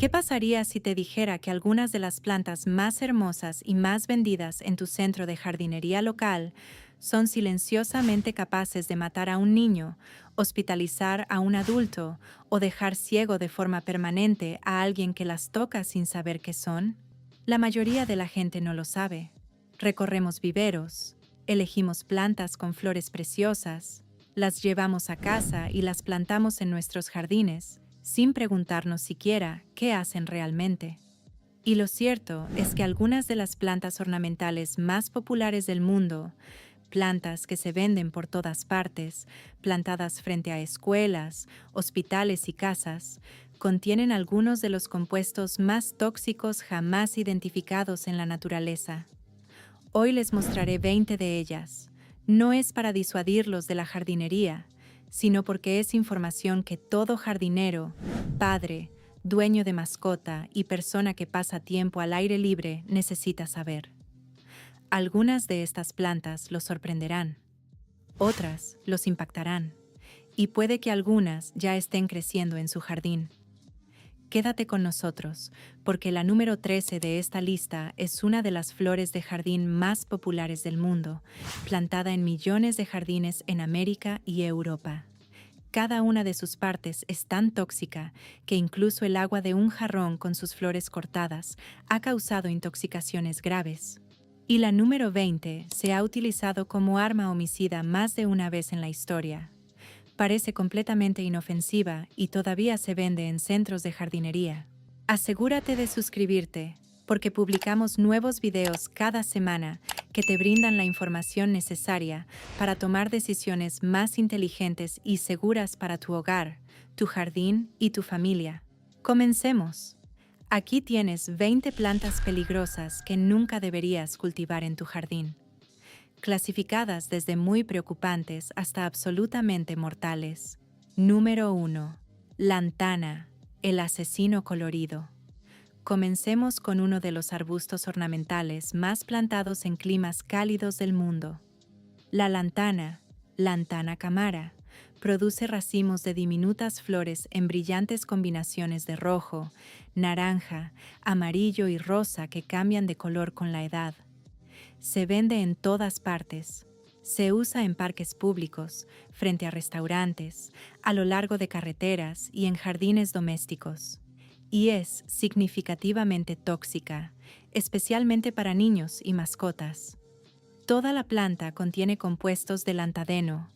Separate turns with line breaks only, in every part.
¿Qué pasaría si te dijera que algunas de las plantas más hermosas y más vendidas en tu centro de jardinería local son silenciosamente capaces de matar a un niño, hospitalizar a un adulto o dejar ciego de forma permanente a alguien que las toca sin saber qué son? La mayoría de la gente no lo sabe. Recorremos viveros, elegimos plantas con flores preciosas, las llevamos a casa y las plantamos en nuestros jardines, sin preguntarnos siquiera qué hacen realmente. Y lo cierto es que algunas de las plantas ornamentales más populares del mundo, plantas que se venden por todas partes, plantadas frente a escuelas, hospitales y casas, contienen algunos de los compuestos más tóxicos jamás identificados en la naturaleza. Hoy les mostraré 20 de ellas. No es para disuadirlos de la jardinería, sino porque es información que todo jardinero, padre, dueño de mascota y persona que pasa tiempo al aire libre necesita saber. Algunas de estas plantas los sorprenderán, otras los impactarán, y puede que algunas ya estén creciendo en su jardín. Quédate con nosotros, porque la número 13 de esta lista es una de las flores de jardín más populares del mundo, plantada en millones de jardines en América y Europa. Cada una de sus partes es tan tóxica que incluso el agua de un jarrón con sus flores cortadas ha causado intoxicaciones graves. Y la número 20 se ha utilizado como arma homicida más de una vez en la historia. Parece completamente inofensiva y todavía se vende en centros de jardinería. Asegúrate de suscribirte, porque publicamos nuevos videos cada semana que te brindan la información necesaria para tomar decisiones más inteligentes y seguras para tu hogar, tu jardín y tu familia. Comencemos. Aquí tienes 20 plantas peligrosas que nunca deberías cultivar en tu jardín, clasificadas desde muy preocupantes hasta absolutamente mortales. Número 1. Lantana, el asesino colorido. Comencemos con uno de los arbustos ornamentales más plantados en climas cálidos del mundo. La lantana, Lantana camara, produce racimos de diminutas flores en brillantes combinaciones de rojo, naranja, amarillo y rosa que cambian de color con la edad. Se vende en todas partes. Se usa en parques públicos, frente a restaurantes, a lo largo de carreteras y en jardines domésticos. Y es significativamente tóxica, especialmente para niños y mascotas. Toda la planta contiene compuestos de lantadeno,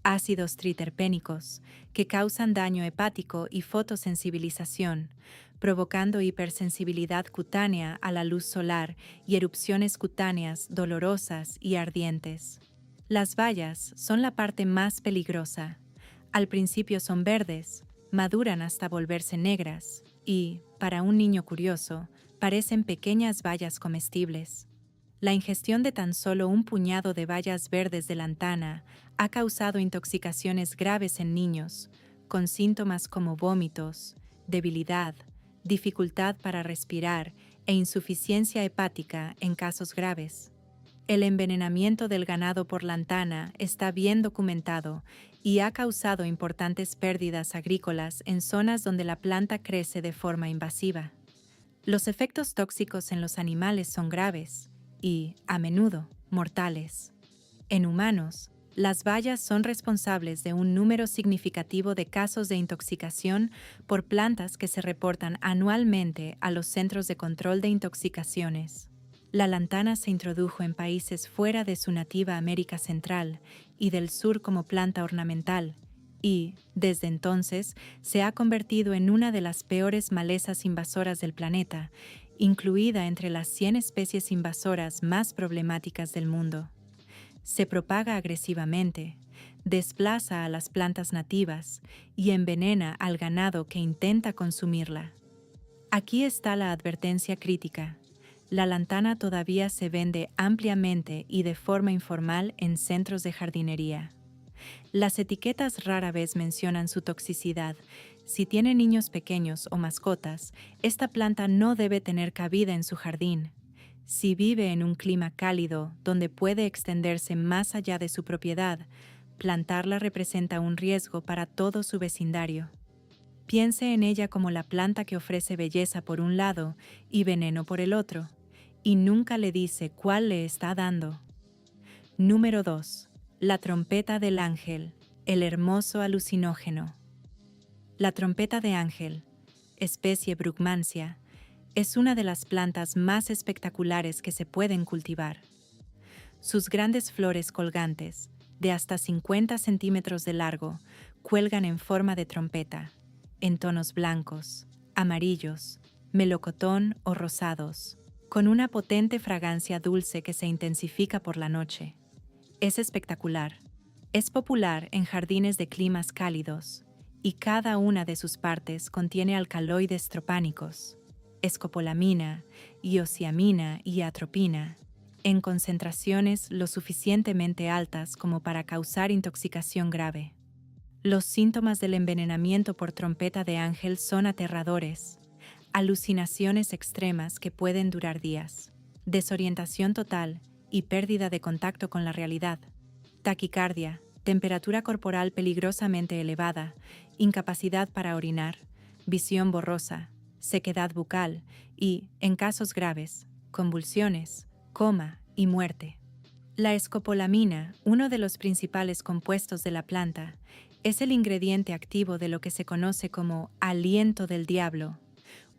ácidos triterpénicos, que causan daño hepático y fotosensibilización, provocando hipersensibilidad cutánea a la luz solar y erupciones cutáneas dolorosas y ardientes. Las bayas son la parte más peligrosa. Al principio son verdes, maduran hasta volverse negras y, para un niño curioso, parecen pequeñas bayas comestibles. La ingestión de tan solo un puñado de bayas verdes de lantana ha causado intoxicaciones graves en niños, con síntomas como vómitos, debilidad, dificultad para respirar e insuficiencia hepática en casos graves. El envenenamiento del ganado por lantana está bien documentado y ha causado importantes pérdidas agrícolas en zonas donde la planta crece de forma invasiva. Los efectos tóxicos en los animales son graves y, a menudo, mortales. En humanos, las bayas son responsables de un número significativo de casos de intoxicación por plantas que se reportan anualmente a los Centros de Control de Intoxicaciones. La lantana se introdujo en países fuera de su nativa América Central y del Sur como planta ornamental, y, desde entonces, se ha convertido en una de las peores malezas invasoras del planeta, incluida entre las 100 especies invasoras más problemáticas del mundo. Se propaga agresivamente, desplaza a las plantas nativas y envenena al ganado que intenta consumirla. Aquí está la advertencia crítica. La lantana todavía se vende ampliamente y de forma informal en centros de jardinería. Las etiquetas rara vez mencionan su toxicidad. Si tiene niños pequeños o mascotas, esta planta no debe tener cabida en su jardín. Si vive en un clima cálido, donde puede extenderse más allá de su propiedad, plantarla representa un riesgo para todo su vecindario. Piense en ella como la planta que ofrece belleza por un lado y veneno por el otro, y nunca le dice cuál le está dando. Número 2. La trompeta del ángel, el hermoso alucinógeno. La trompeta de ángel, especie Brugmansia, es una de las plantas más espectaculares que se pueden cultivar. Sus grandes flores colgantes, de hasta 50 centímetros de largo, cuelgan en forma de trompeta, en tonos blancos, amarillos, melocotón o rosados, con una potente fragancia dulce que se intensifica por la noche. Es espectacular. Es popular en jardines de climas cálidos, y cada una de sus partes contiene alcaloides tropánicos, escopolamina, iosiamina y atropina, en concentraciones lo suficientemente altas como para causar intoxicación grave. Los síntomas del envenenamiento por trompeta de ángel son aterradores: alucinaciones extremas que pueden durar días, desorientación total y pérdida de contacto con la realidad, taquicardia, temperatura corporal peligrosamente elevada, incapacidad para orinar, visión borrosa, sequedad bucal y, en casos graves, convulsiones, coma y muerte. La escopolamina, uno de los principales compuestos de la planta, es el ingrediente activo de lo que se conoce como aliento del diablo,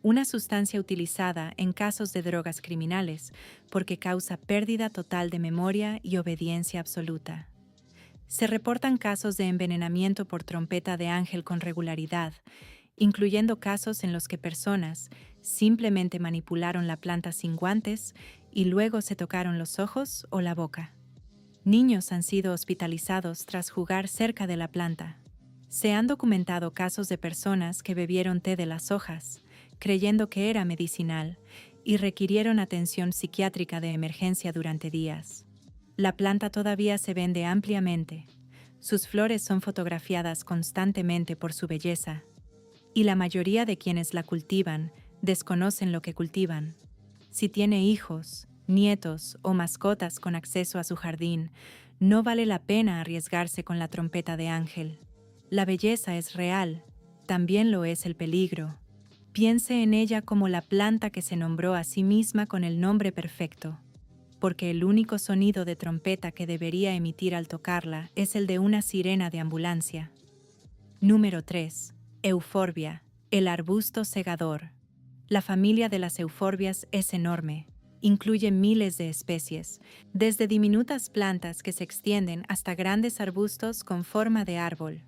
una sustancia utilizada en casos de drogas criminales porque causa pérdida total de memoria y obediencia absoluta. Se reportan casos de envenenamiento por trompeta de ángel con regularidad, incluyendo casos en los que personas simplemente manipularon la planta sin guantes y luego se tocaron los ojos o la boca. Niños han sido hospitalizados tras jugar cerca de la planta. Se han documentado casos de personas que bebieron té de las hojas, creyendo que era medicinal, y requirieron atención psiquiátrica de emergencia durante días. La planta todavía se vende ampliamente. Sus flores son fotografiadas constantemente por su belleza, y la mayoría de quienes la cultivan desconocen lo que cultivan. Si tiene hijos, nietos o mascotas con acceso a su jardín, no vale la pena arriesgarse con la trompeta de ángel. La belleza es real, también lo es el peligro. Piense en ella como la planta que se nombró a sí misma con el nombre perfecto, porque el único sonido de trompeta que debería emitir al tocarla es el de una sirena de ambulancia. Número 3. Euforbia, el arbusto segador. La familia de las euforbias es enorme. Incluye miles de especies, desde diminutas plantas que se extienden hasta grandes arbustos con forma de árbol.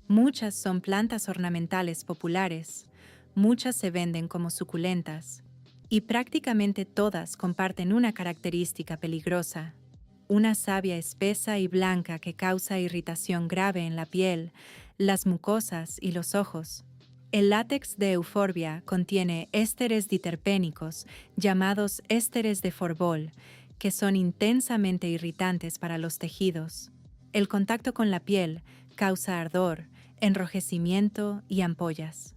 Muchas son plantas ornamentales populares, muchas se venden como suculentas, y prácticamente todas comparten una característica peligrosa: una savia espesa y blanca que causa irritación grave en la piel, las mucosas y los ojos. El látex de euforbia contiene ésteres diterpénicos llamados ésteres de forbol, que son intensamente irritantes para los tejidos. El contacto con la piel causa ardor, enrojecimiento y ampollas.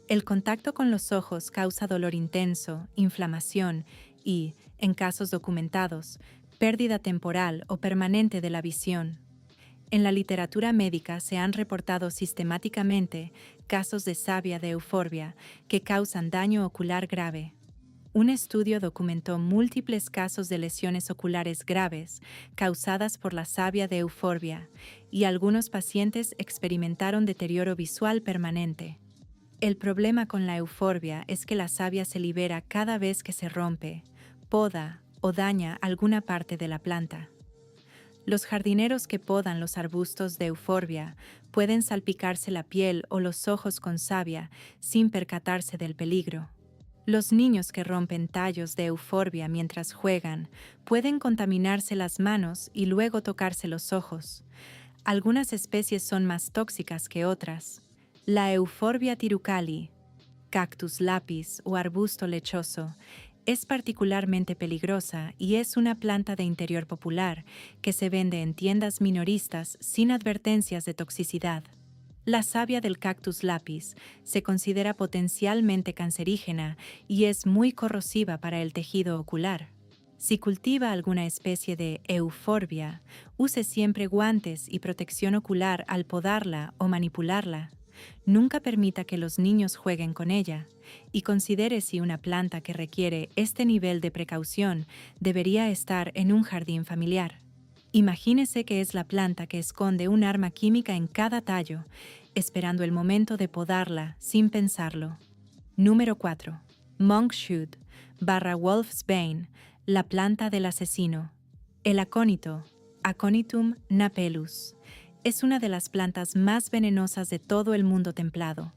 El contacto con los ojos causa dolor intenso, inflamación y, en casos documentados, pérdida temporal o permanente de la visión. En la literatura médica se han reportado sistemáticamente casos de savia de euforbia que causan daño ocular grave. Un estudio documentó múltiples casos de lesiones oculares graves causadas por la savia de euforbia, y algunos pacientes experimentaron deterioro visual permanente. El problema con la euforbia es que la savia se libera cada vez que se rompe, poda o daña alguna parte de la planta. Los jardineros que podan los arbustos de euforbia pueden salpicarse la piel o los ojos con savia sin percatarse del peligro. Los niños que rompen tallos de euforbia mientras juegan pueden contaminarse las manos y luego tocarse los ojos. Algunas especies son más tóxicas que otras. La Euphorbia tirucali, cactus lápiz o arbusto lechoso, es particularmente peligrosa y es una planta de interior popular que se vende en tiendas minoristas sin advertencias de toxicidad. La savia del cactus lápiz se considera potencialmente cancerígena y es muy corrosiva para el tejido ocular. Si cultiva alguna especie de euforbia, use siempre guantes y protección ocular al podarla o manipularla. Nunca permita que los niños jueguen con ella, y considere si una planta que requiere este nivel de precaución debería estar en un jardín familiar. Imagínese que es la planta que esconde un arma química en cada tallo, esperando el momento de podarla sin pensarlo. Número 4. Monkshoot / Wolfsbane, la planta del asesino. El acónito, Aconitum napellus, es una de las plantas más venenosas de todo el mundo templado.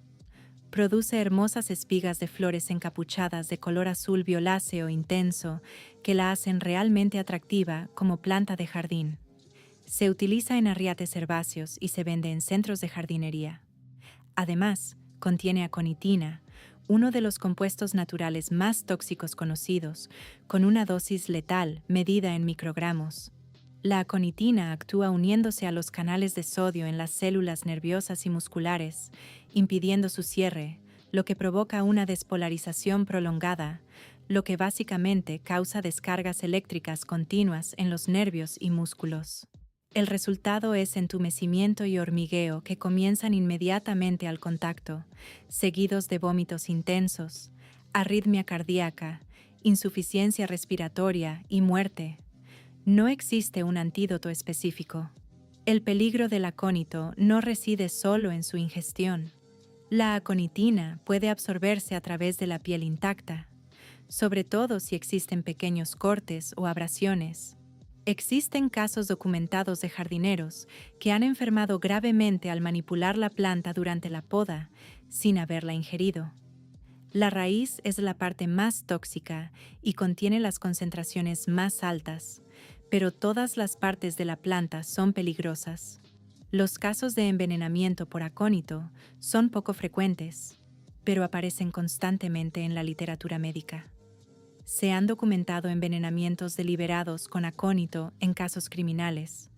Produce hermosas espigas de flores encapuchadas de color azul violáceo intenso que la hacen realmente atractiva como planta de jardín. Se utiliza en arriates herbáceos y se vende en centros de jardinería. Además, contiene aconitina, uno de los compuestos naturales más tóxicos conocidos, con una dosis letal medida en microgramos. La aconitina actúa uniéndose a los canales de sodio en las células nerviosas y musculares, impidiendo su cierre, lo que provoca una despolarización prolongada, lo que básicamente causa descargas eléctricas continuas en los nervios y músculos. El resultado es entumecimiento y hormigueo que comienzan inmediatamente al contacto, seguidos de vómitos intensos, arritmia cardíaca, insuficiencia respiratoria y muerte. No existe un antídoto específico. El peligro del acónito no reside solo en su ingestión. La aconitina puede absorberse a través de la piel intacta, sobre todo si existen pequeños cortes o abrasiones. Existen casos documentados de jardineros que han enfermado gravemente al manipular la planta durante la poda, sin haberla ingerido. La raíz es la parte más tóxica y contiene las concentraciones más altas, pero todas las partes de la planta son peligrosas. Los casos de envenenamiento por acónito son poco frecuentes, pero aparecen constantemente en la literatura médica. Se han documentado envenenamientos deliberados con acónito en casos criminales.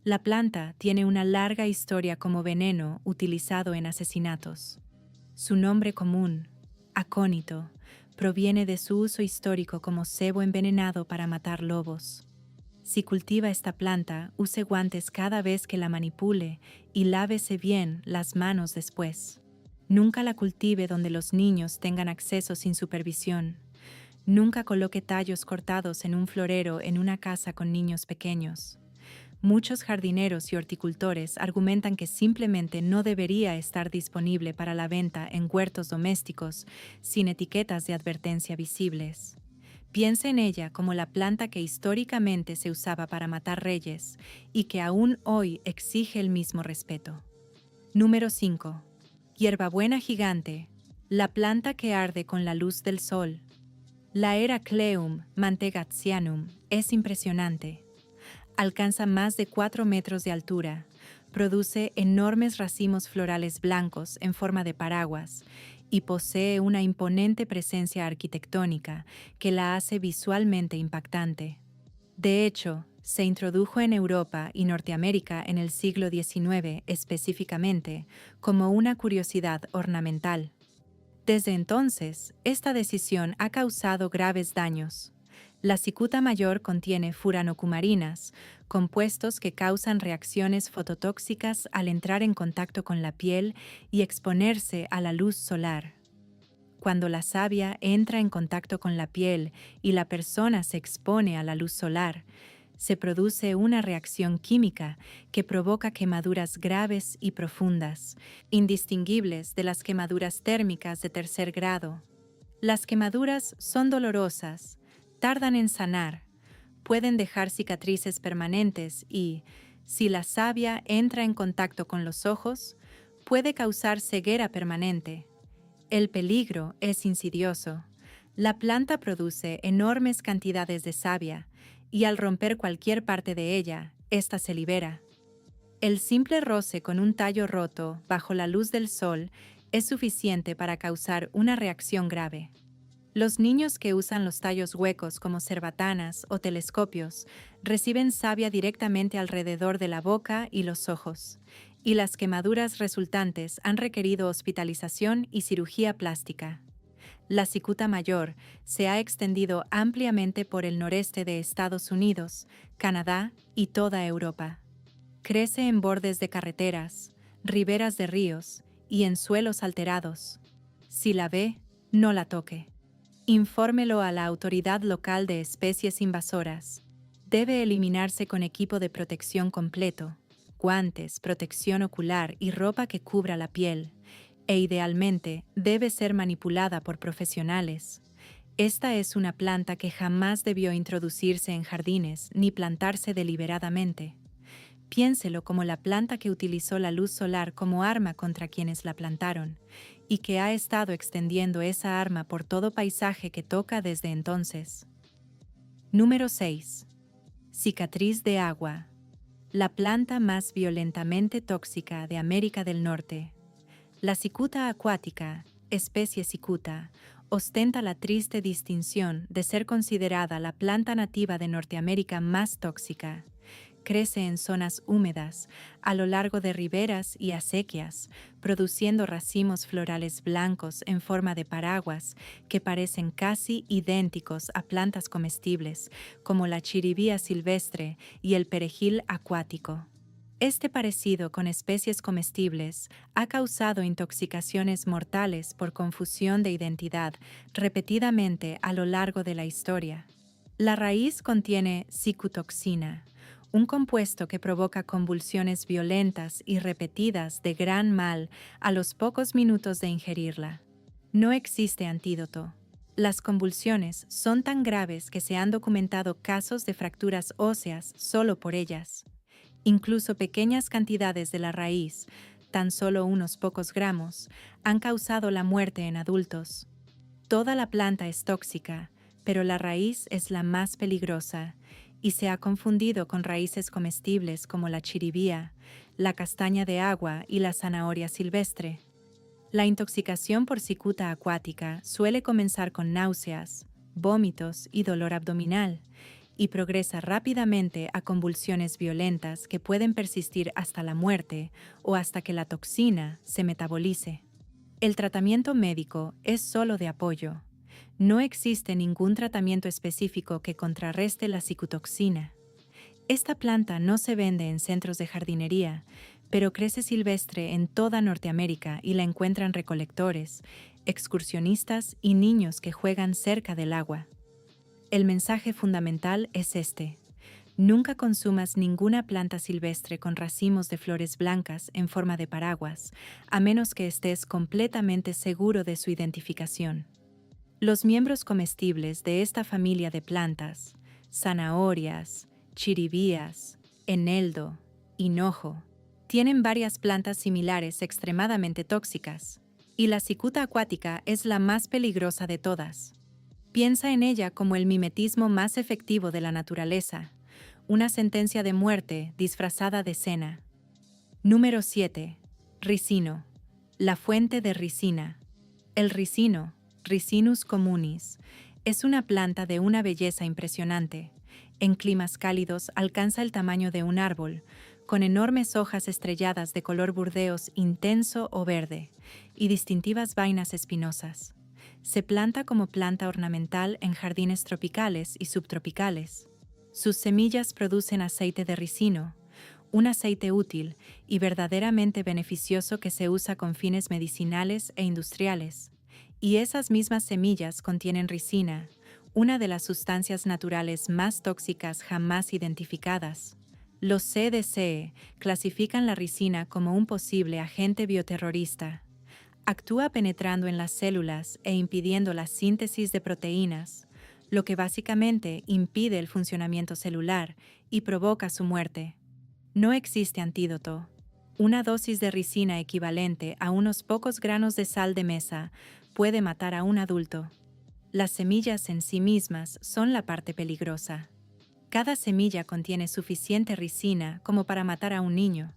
La planta tiene una larga historia como veneno utilizado en asesinatos. Su nombre común, acónito, proviene de su uso histórico como cebo envenenado para matar lobos. Si cultiva esta planta, use guantes cada vez que la manipule y lávese bien las manos después. Nunca la cultive donde los niños tengan acceso sin supervisión. Nunca coloque tallos cortados en un florero en una casa con niños pequeños. Muchos jardineros y horticultores argumentan que simplemente no debería estar disponible para la venta en huertos domésticos sin etiquetas de advertencia visibles. Piense en ella como la planta que históricamente se usaba para matar reyes y que aún hoy exige el mismo respeto. Número 5. Hierbabuena gigante, la planta que arde con la luz del sol. La Heracleum mantegazzianum es impresionante. Alcanza más de 4 metros de altura, produce enormes racimos florales blancos en forma de paraguas y posee una imponente presencia arquitectónica que la hace visualmente impactante. De hecho, se introdujo en Europa y Norteamérica en el siglo XIX específicamente como una curiosidad ornamental. Desde entonces, esta decisión ha causado graves daños. La cicuta mayor contiene furanocumarinas, compuestos que causan reacciones fototóxicas al entrar en contacto con la piel y exponerse a la luz solar. Cuando la savia entra en contacto con la piel y la persona se expone a la luz solar, se produce una reacción química que provoca quemaduras graves y profundas, indistinguibles de las quemaduras térmicas de tercer grado. Las quemaduras son dolorosas, tardan en sanar, pueden dejar cicatrices permanentes y, si la savia entra en contacto con los ojos, puede causar ceguera permanente. El peligro es insidioso. La planta produce enormes cantidades de savia y al romper cualquier parte de ella, ésta se libera. El simple roce con un tallo roto bajo la luz del sol es suficiente para causar una reacción grave. Los niños que usan los tallos huecos como cerbatanas o telescopios reciben savia directamente alrededor de la boca y los ojos, y las quemaduras resultantes han requerido hospitalización y cirugía plástica. La cicuta mayor se ha extendido ampliamente por el noreste de Estados Unidos, Canadá y toda Europa. Crece en bordes de carreteras, riberas de ríos y en suelos alterados. Si la ve, no la toque. Infórmelo a la autoridad local de especies invasoras. Debe eliminarse con equipo de protección completo, guantes, protección ocular y ropa que cubra la piel, e idealmente debe ser manipulada por profesionales. Esta es una planta que jamás debió introducirse en jardines ni plantarse deliberadamente. Piénselo como la planta que utilizó la luz solar como arma contra quienes la plantaron, y que ha estado extendiendo esa arma por todo paisaje que toca desde entonces. Número 6. Cicatriz de agua. La planta más violentamente tóxica de América del Norte. La cicuta acuática, especie cicuta, ostenta la triste distinción de ser considerada la planta nativa de Norteamérica más tóxica. Crece en zonas húmedas, a lo largo de riberas y acequias, produciendo racimos florales blancos en forma de paraguas que parecen casi idénticos a plantas comestibles, como la chiribía silvestre y el perejil acuático. Este parecido con especies comestibles ha causado intoxicaciones mortales por confusión de identidad repetidamente a lo largo de la historia. La raíz contiene cicutoxina, un compuesto que provoca convulsiones violentas y repetidas de gran mal a los pocos minutos de ingerirla. No existe antídoto. Las convulsiones son tan graves que se han documentado casos de fracturas óseas solo por ellas. Incluso pequeñas cantidades de la raíz, tan solo unos pocos gramos, han causado la muerte en adultos. Toda la planta es tóxica, pero la raíz es la más peligrosa y se ha confundido con raíces comestibles como la chiribía, la castaña de agua y la zanahoria silvestre. La intoxicación por cicuta acuática suele comenzar con náuseas, vómitos y dolor abdominal, y progresa rápidamente a convulsiones violentas que pueden persistir hasta la muerte o hasta que la toxina se metabolice. El tratamiento médico es solo de apoyo. No existe ningún tratamiento específico que contrarreste la cicutoxina. Esta planta no se vende en centros de jardinería, pero crece silvestre en toda Norteamérica y la encuentran recolectores, excursionistas y niños que juegan cerca del agua. El mensaje fundamental es este: nunca consumas ninguna planta silvestre con racimos de flores blancas en forma de paraguas, a menos que estés completamente seguro de su identificación. Los miembros comestibles de esta familia de plantas, zanahorias, chiribías, eneldo, hinojo, tienen varias plantas similares extremadamente tóxicas, y la cicuta acuática es la más peligrosa de todas. Piensa en ella como el mimetismo más efectivo de la naturaleza, una sentencia de muerte disfrazada de cena. Número 7. Ricino. La fuente de ricina. El ricino, Ricinus communis, es una planta de una belleza impresionante. En climas cálidos alcanza el tamaño de un árbol, con enormes hojas estrelladas de color burdeos intenso o verde, y distintivas vainas espinosas. Se planta como planta ornamental en jardines tropicales y subtropicales. Sus semillas producen aceite de ricino, un aceite útil y verdaderamente beneficioso que se usa con fines medicinales e industriales. Y esas mismas semillas contienen ricina, una de las sustancias naturales más tóxicas jamás identificadas. Los CDC clasifican la ricina como un posible agente bioterrorista. Actúa penetrando en las células e impidiendo la síntesis de proteínas, lo que básicamente impide el funcionamiento celular y provoca su muerte. No existe antídoto. Una dosis de ricina equivalente a unos pocos granos de sal de mesa puede matar a un adulto. Las semillas en sí mismas son la parte peligrosa. Cada semilla contiene suficiente ricina como para matar a un niño.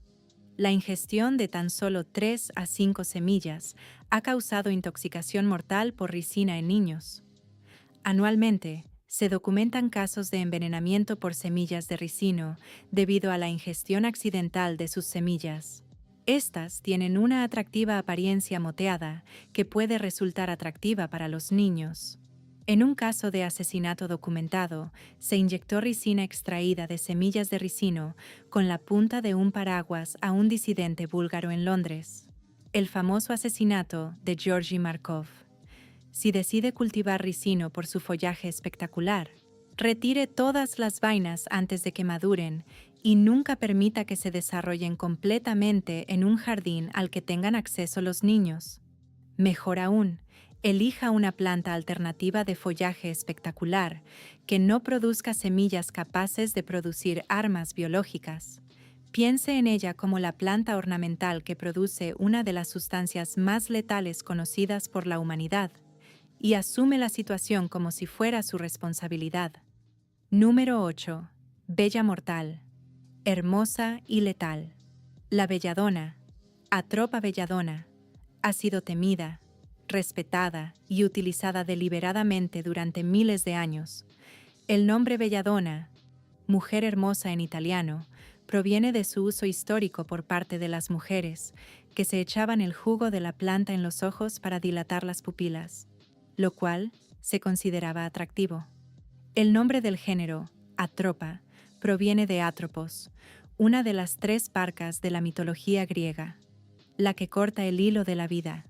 La ingestión de tan solo 3 a 5 semillas ha causado intoxicación mortal por ricina en niños. Anualmente, se documentan casos de envenenamiento por semillas de ricino debido a la ingestión accidental de sus semillas. Estas tienen una atractiva apariencia moteada que puede resultar atractiva para los niños. En un caso de asesinato documentado, se inyectó ricina extraída de semillas de ricino con la punta de un paraguas a un disidente búlgaro en Londres. El famoso asesinato de Georgy Markov. Si decide cultivar ricino por su follaje espectacular, retire todas las vainas antes de que maduren y nunca permita que se desarrollen completamente en un jardín al que tengan acceso los niños. Mejor aún, elija una planta alternativa de follaje espectacular que no produzca semillas capaces de producir armas biológicas. Piense en ella como la planta ornamental que produce una de las sustancias más letales conocidas por la humanidad, y asume la situación como si fuera su responsabilidad. Número 8. Bella mortal. Hermosa y letal. La belladona, Atropa belladona, ha sido temida, respetada y utilizada deliberadamente durante miles de años. El nombre belladona, mujer hermosa en italiano, proviene de su uso histórico por parte de las mujeres, que se echaban el jugo de la planta en los ojos para dilatar las pupilas, lo cual se consideraba atractivo. El nombre del género, Atropa, proviene de Atropos, una de las 3 parcas de la mitología griega, la que corta el hilo de la vida.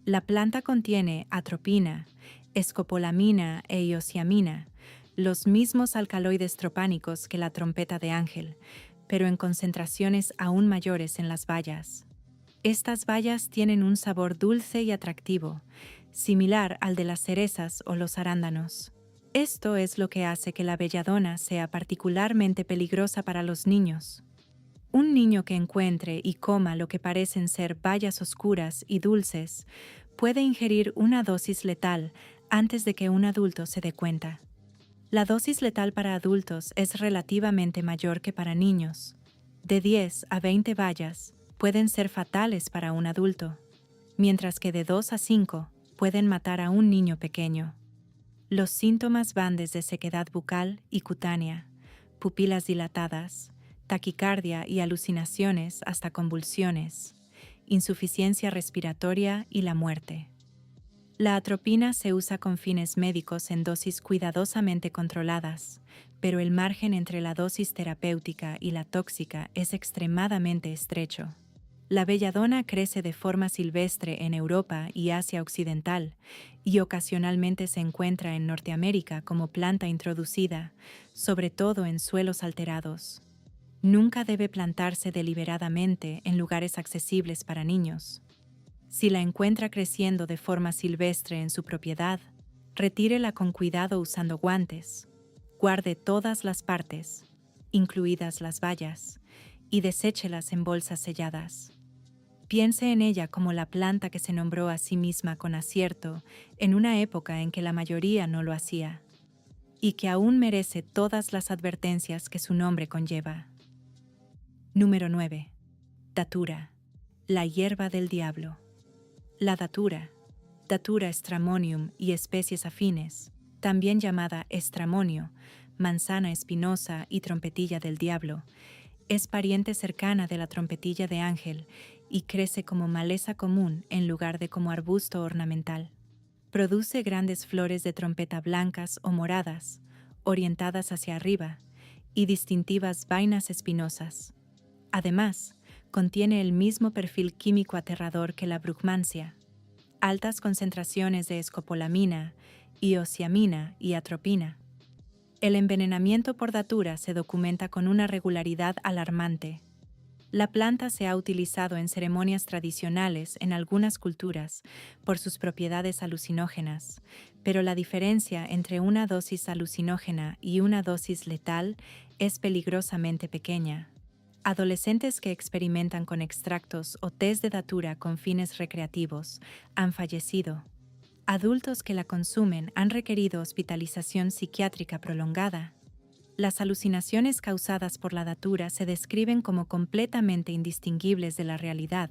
La planta contiene atropina, escopolamina e iosiamina, los mismos alcaloides tropánicos que la trompeta de ángel, pero en concentraciones aún mayores en las bayas. Estas bayas tienen un sabor dulce y atractivo, similar al de las cerezas o los arándanos. Esto es lo que hace que la belladona sea particularmente peligrosa para los niños. Un niño que encuentre y coma lo que parecen ser bayas oscuras y dulces puede ingerir una dosis letal antes de que un adulto se dé cuenta. La dosis letal para adultos es relativamente mayor que para niños. De 10 a 20 bayas pueden ser fatales para un adulto, mientras que de 2 a 5 pueden matar a un niño pequeño. Los síntomas van desde sequedad bucal y cutánea, pupilas dilatadas, taquicardia y alucinaciones hasta convulsiones, insuficiencia respiratoria y la muerte. La atropina se usa con fines médicos en dosis cuidadosamente controladas, pero el margen entre la dosis terapéutica y la tóxica es extremadamente estrecho. La belladona crece de forma silvestre en Europa y Asia Occidental, y ocasionalmente se encuentra en Norteamérica como planta introducida, sobre todo en suelos alterados. Nunca debe plantarse deliberadamente en lugares accesibles para niños. Si la encuentra creciendo de forma silvestre en su propiedad, retírela con cuidado usando guantes. Guarde todas las partes, incluidas las bayas, y deséchelas en bolsas selladas. Piense en ella como la planta que se nombró a sí misma con acierto en una época en que la mayoría no lo hacía, y que aún merece todas las advertencias que su nombre conlleva. Número 9. Datura, la hierba del diablo. La datura, Datura stramonium y especies afines, también llamada estramonio, manzana espinosa y trompetilla del diablo, es pariente cercana de la trompetilla de ángel y crece como maleza común en lugar de como arbusto ornamental. Produce grandes flores de trompeta blancas o moradas, orientadas hacia arriba, y distintivas vainas espinosas. Además, contiene el mismo perfil químico aterrador que la brucmancia: altas concentraciones de escopolamina, iosiamina y atropina. El envenenamiento por datura se documenta con una regularidad alarmante. La planta se ha utilizado en ceremonias tradicionales en algunas culturas por sus propiedades alucinógenas, pero la diferencia entre una dosis alucinógena y una dosis letal es peligrosamente pequeña. Adolescentes que experimentan con extractos o tés de datura con fines recreativos han fallecido. Adultos que la consumen han requerido hospitalización psiquiátrica prolongada. Las alucinaciones causadas por la datura se describen como completamente indistinguibles de la realidad.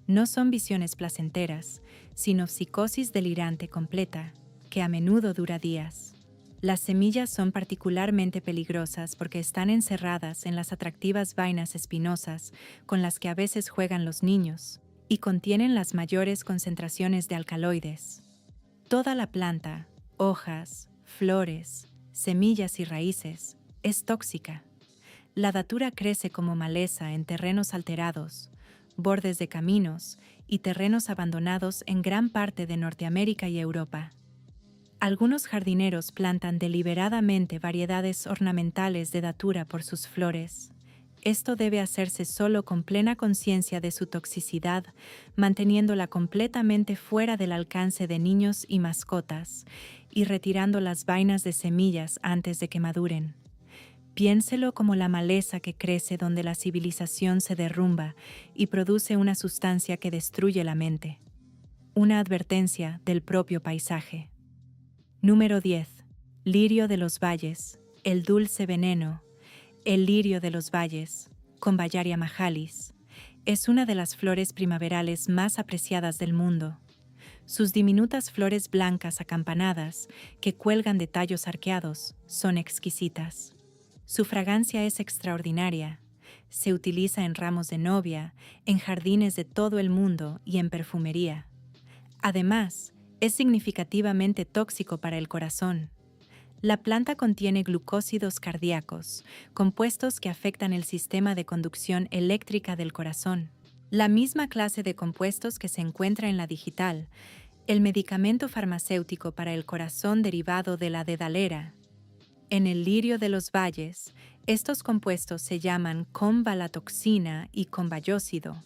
No son visiones placenteras, sino psicosis delirante completa, que a menudo dura días. Las semillas son particularmente peligrosas porque están encerradas en las atractivas vainas espinosas con las que a veces juegan los niños, y contienen las mayores concentraciones de alcaloides. Toda la planta, hojas, flores, semillas y raíces, es tóxica. La datura crece como maleza en terrenos alterados, bordes de caminos y terrenos abandonados en gran parte de Norteamérica y Europa. Algunos jardineros plantan deliberadamente variedades ornamentales de datura por sus flores. Esto debe hacerse solo con plena conciencia de su toxicidad, manteniéndola completamente fuera del alcance de niños y mascotas, y retirando las vainas de semillas antes de que maduren. Piénselo como la maleza que crece donde la civilización se derrumba y produce una sustancia que destruye la mente. Una advertencia del propio paisaje. Número 10. Lirio de los valles, el dulce veneno. El lirio de los valles, Convallaria majalis, es una de las flores primaverales más apreciadas del mundo. Sus diminutas flores blancas acampanadas, que cuelgan de tallos arqueados, son exquisitas. Su fragancia es extraordinaria. Se utiliza en ramos de novia, en jardines de todo el mundo y en perfumería. Además, es significativamente tóxico para el corazón. La planta contiene glucósidos cardíacos, compuestos que afectan el sistema de conducción eléctrica del corazón. La misma clase de compuestos que se encuentra en la digital, el medicamento farmacéutico para el corazón derivado de la dedalera. En el lirio de los valles, estos compuestos se llaman convalatoxina y convallósido,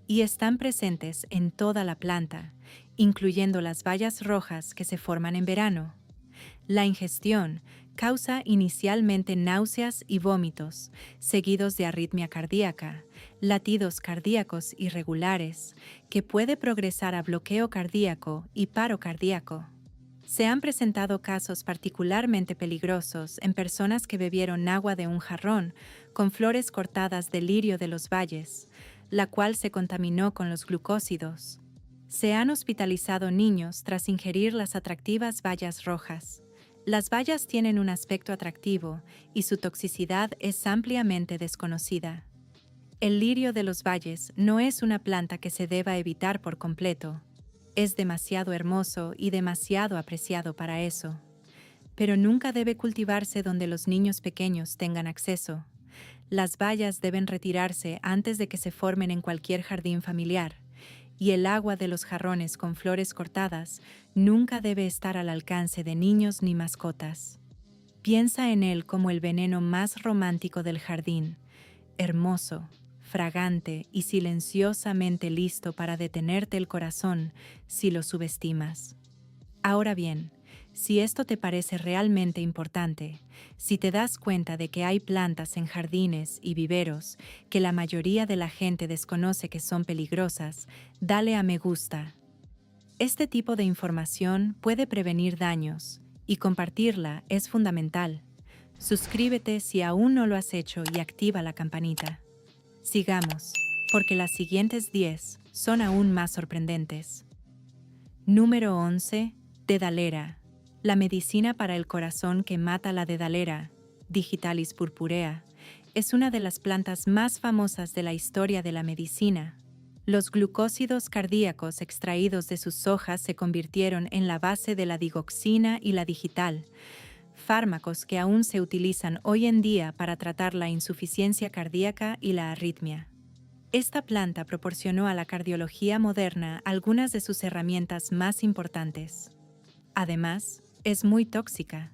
y están presentes en toda la planta, incluyendo las bayas rojas que se forman en verano. La ingestión causa inicialmente náuseas y vómitos, seguidos de arritmia cardíaca, latidos cardíacos irregulares, que puede progresar a bloqueo cardíaco y paro cardíaco. Se han presentado casos particularmente peligrosos en personas que bebieron agua de un jarrón con flores cortadas de lirio de los valles, la cual se contaminó con los glucósidos. Se han hospitalizado niños tras ingerir las atractivas bayas rojas. Las bayas tienen un aspecto atractivo y su toxicidad es ampliamente desconocida. El lirio de los valles no es una planta que se deba evitar por completo. Es demasiado hermoso y demasiado apreciado para eso. Pero nunca debe cultivarse donde los niños pequeños tengan acceso. Las bayas deben retirarse antes de que se formen en cualquier jardín familiar, y el agua de los jarrones con flores cortadas nunca debe estar al alcance de niños ni mascotas. Piensa en él como el veneno más romántico del jardín, hermoso, fragante y silenciosamente listo para detenerte el corazón si lo subestimas. Ahora bien, si esto te parece realmente importante, si te das cuenta de que hay plantas en jardines y viveros que la mayoría de la gente desconoce que son peligrosas, dale a me gusta. Este tipo de información puede prevenir daños, y compartirla es fundamental. Suscríbete si aún no lo has hecho y activa la campanita. Sigamos, porque las siguientes 10 son aún más sorprendentes. Número 11. Dedalera. La medicina para el corazón que mata la dedalera, Digitalis purpurea, es una de las plantas más famosas de la historia de la medicina. Los glucósidos cardíacos extraídos de sus hojas se convirtieron en la base de la digoxina y la digital, fármacos que aún se utilizan hoy en día para tratar la insuficiencia cardíaca y la arritmia. Esta planta proporcionó a la cardiología moderna algunas de sus herramientas más importantes. Además, es muy tóxica.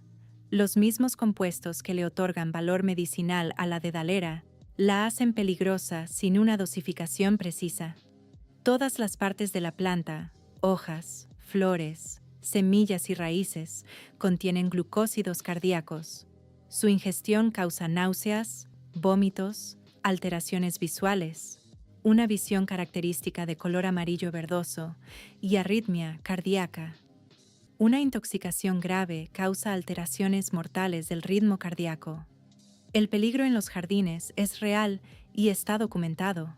Los mismos compuestos que le otorgan valor medicinal a la dedalera la hacen peligrosa sin una dosificación precisa. Todas las partes de la planta, hojas, flores, semillas y raíces, contienen glucósidos cardíacos. Su ingestión causa náuseas, vómitos, alteraciones visuales, una visión característica de color amarillo verdoso y arritmia cardíaca. Una intoxicación grave causa alteraciones mortales del ritmo cardíaco. El peligro en los jardines es real y está documentado.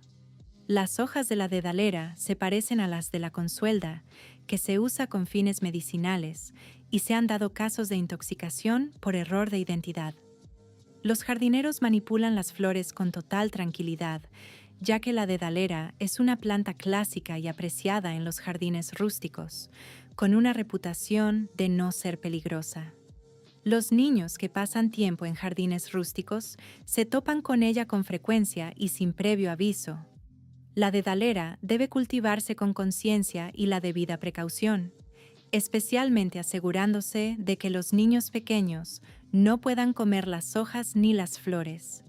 Las hojas de la dedalera se parecen a las de la consuelda, que se usa con fines medicinales, y se han dado casos de intoxicación por error de identidad. Los jardineros manipulan las flores con total tranquilidad, ya que la dedalera es una planta clásica y apreciada en los jardines rústicos, con una reputación de no ser peligrosa. Los niños que pasan tiempo en jardines rústicos se topan con ella con frecuencia y sin previo aviso. La dedalera debe cultivarse con conciencia y la debida precaución, especialmente asegurándose de que los niños pequeños no puedan comer las hojas ni las flores,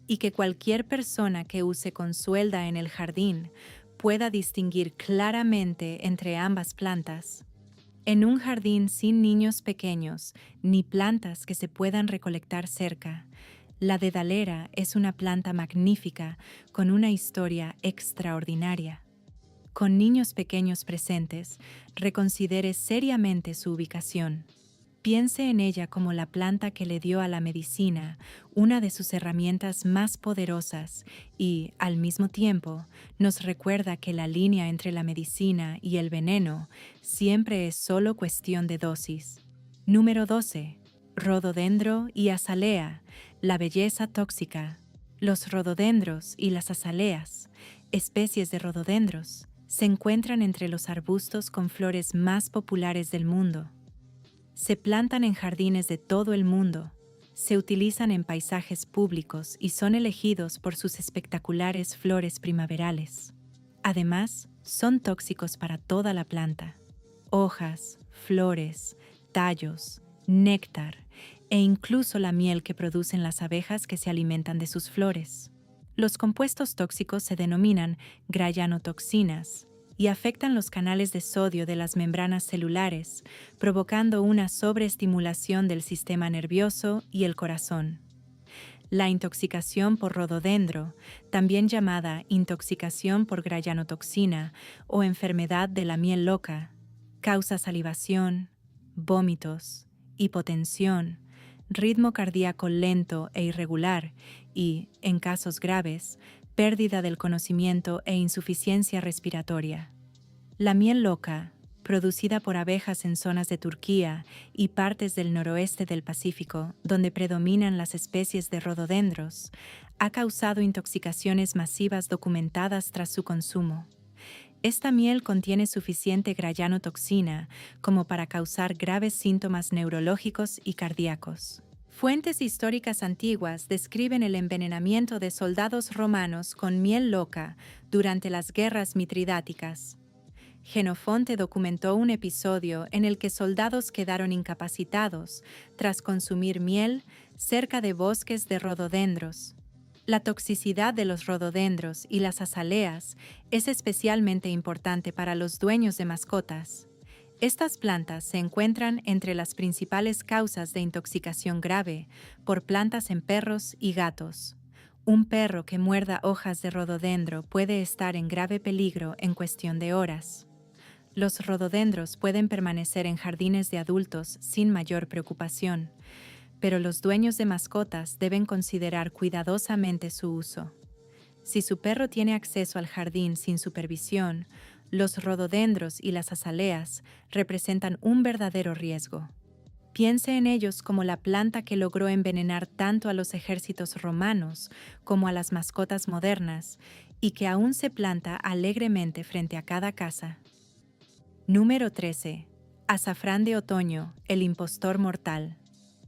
y que cualquier persona que use consuelda en el jardín pueda distinguir claramente entre ambas plantas. En un jardín sin niños pequeños ni plantas que se puedan recolectar cerca, la dedalera es una planta magnífica con una historia extraordinaria. Con niños pequeños presentes, reconsidere seriamente su ubicación. Piense en ella como la planta que le dio a la medicina una de sus herramientas más poderosas y, al mismo tiempo, nos recuerda que la línea entre la medicina y el veneno siempre es solo cuestión de dosis. Número 12. Rododendro y azalea, la belleza tóxica. Los rododendros y las azaleas, especies de rododendros, se encuentran entre los arbustos con flores más populares del mundo. Se plantan en jardines de todo el mundo, se utilizan en paisajes públicos y son elegidos por sus espectaculares flores primaverales. Además, son tóxicos para toda la planta. Hojas, flores, tallos, néctar e incluso la miel que producen las abejas que se alimentan de sus flores. Los compuestos tóxicos se denominan grayanotoxinas y afectan los canales de sodio de las membranas celulares, provocando una sobreestimulación del sistema nervioso y el corazón. La intoxicación por rododendro, también llamada intoxicación por grayanotoxina o enfermedad de la miel loca, causa salivación, vómitos, hipotensión, ritmo cardíaco lento e irregular y, en casos graves, pérdida del conocimiento e insuficiencia respiratoria. La miel loca, producida por abejas en zonas de Turquía y partes del noroeste del Pacífico, donde predominan las especies de rododendros, ha causado intoxicaciones masivas documentadas tras su consumo. Esta miel contiene suficiente grayanotoxina como para causar graves síntomas neurológicos y cardíacos. Fuentes históricas antiguas describen el envenenamiento de soldados romanos con miel loca durante las guerras mitridáticas. Jenofonte documentó un episodio en el que soldados quedaron incapacitados tras consumir miel cerca de bosques de rododendros. La toxicidad de los rododendros y las azaleas es especialmente importante para los dueños de mascotas. Estas plantas se encuentran entre las principales causas de intoxicación grave por plantas en perros y gatos. Un perro que muerda hojas de rododendro puede estar en grave peligro en cuestión de horas. Los rododendros pueden permanecer en jardines de adultos sin mayor preocupación, pero los dueños de mascotas deben considerar cuidadosamente su uso. Si su perro tiene acceso al jardín sin supervisión, los rododendros y las azaleas representan un verdadero riesgo. Piense en ellos como la planta que logró envenenar tanto a los ejércitos romanos como a las mascotas modernas y que aún se planta alegremente frente a cada casa. Número 13. Azafrán de otoño, el impostor mortal.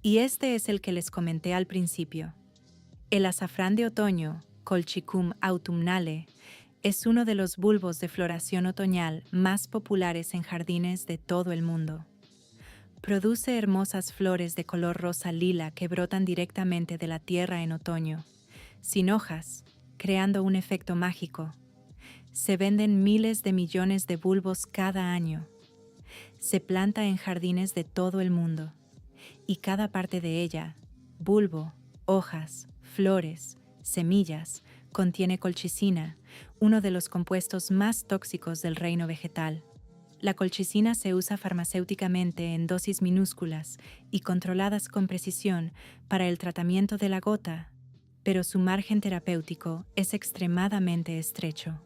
Y este es el que les comenté al principio. El azafrán de otoño, Colchicum autumnale, es uno de los bulbos de floración otoñal más populares en jardines de todo el mundo. Produce hermosas flores de color rosa lila que brotan directamente de la tierra en otoño, sin hojas, creando un efecto mágico. Se venden miles de millones de bulbos cada año. Se planta en jardines de todo el mundo, y cada parte de ella, bulbo, hojas, flores, semillas, contiene colchicina, uno de los compuestos más tóxicos del reino vegetal. La colchicina se usa farmacéuticamente en dosis minúsculas y controladas con precisión para el tratamiento de la gota, pero su margen terapéutico es extremadamente estrecho.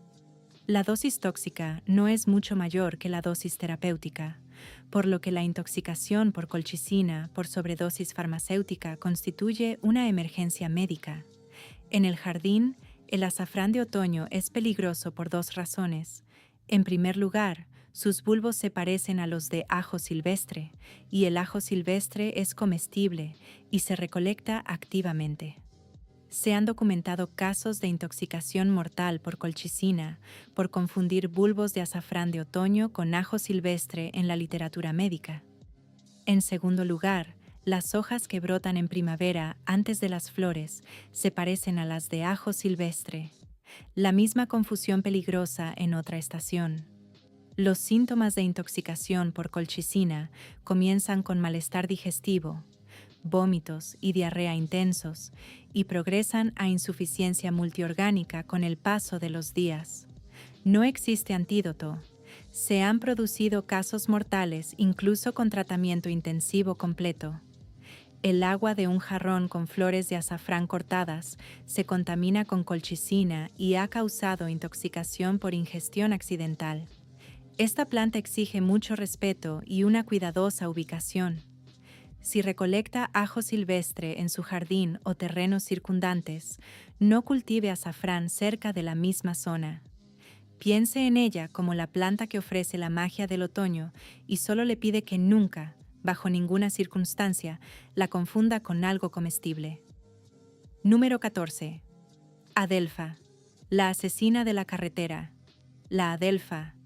La dosis tóxica no es mucho mayor que la dosis terapéutica, por lo que la intoxicación por colchicina por sobredosis farmacéutica constituye una emergencia médica. En el jardín, el azafrán de otoño es peligroso por dos razones. En primer lugar, sus bulbos se parecen a los de ajo silvestre, y el ajo silvestre es comestible y se recolecta activamente. Se han documentado casos de intoxicación mortal por colchicina, por confundir bulbos de azafrán de otoño con ajo silvestre en la literatura médica. En segundo lugar, las hojas que brotan en primavera antes de las flores se parecen a las de ajo silvestre. La misma confusión peligrosa en otra estación. Los síntomas de intoxicación por colchicina comienzan con malestar digestivo, vómitos y diarrea intensos, y progresan a insuficiencia multiorgánica con el paso de los días. No existe antídoto. Se han producido casos mortales incluso con tratamiento intensivo completo. El agua de un jarrón con flores de azafrán cortadas se contamina con colchicina y ha causado intoxicación por ingestión accidental. Esta planta exige mucho respeto y una cuidadosa ubicación. Si recolecta ajo silvestre en su jardín o terrenos circundantes, no cultive azafrán cerca de la misma zona. Piense en ella como la planta que ofrece la magia del otoño y solo le pide que nunca, bajo ninguna circunstancia, la confunda con algo comestible. Número 14. Adelfa, la asesina de la carretera. La adelfa,